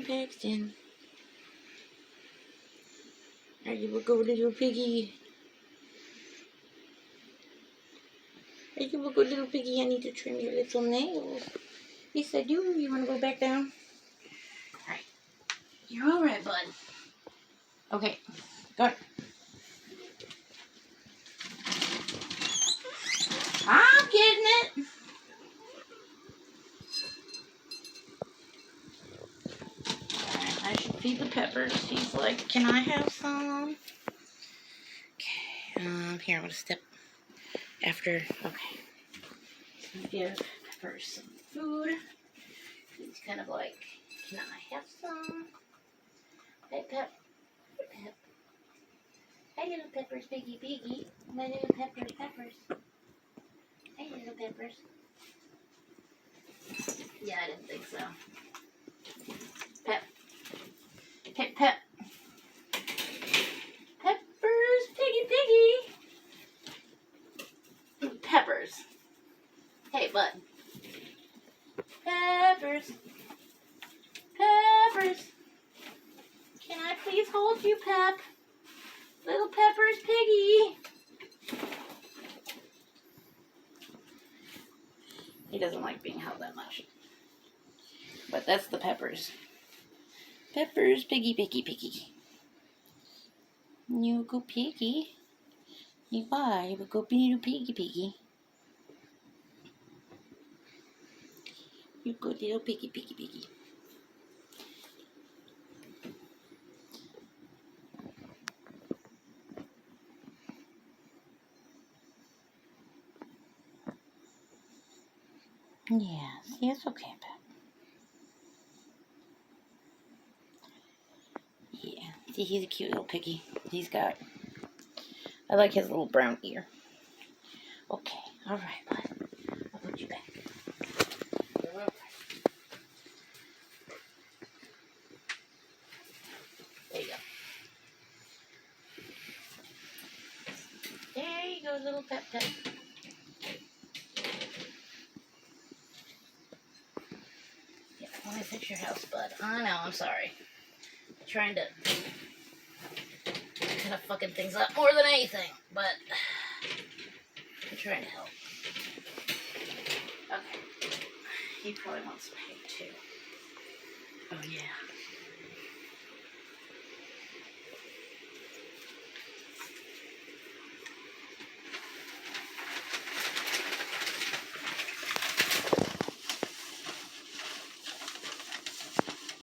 Paxton. Are you a good little piggy? Are you a good little piggy? I need to trim your little nails. Yes, I do. You want to go back down? Alright. You're alright, bud. Okay. Go ahead. I'm getting it. Alright, I should feed the Peppers. He's like, can I have some? Okay. Here, I'm going to step after. Okay. So give Peppers some food. He's kind of like, can I have some? Hey, Pep. Pep. Hey, little Peppers, piggy, piggy. My little Peppers, Peppers. Hey, little Peppers. Yeah, I didn't think so. Pep. Pep, Pep. Peppers, piggy, piggy. Peppers. Hey, bud. Peppers. Peppers. Can I please hold you, Pep? Little Peppers, piggy. He doesn't like being held that much. But that's the Peppers. Peppers, piggy, piggy, piggy. You go piggy. You are. You go little piggy, piggy. You go little piggy, piggy, piggy. Yes, it's okay, Pep. Yeah, see, he's a cute little piggy. I like his little brown ear. Okay, all right, bud. I'll put you back. There you go. There you go, little Pep Pep. Yeah, let me fix your house, bud. I know, I'm sorry. I'm trying to kind of fucking things up more than anything, but I'm trying to help. Okay. He probably wants some hay too. Oh yeah.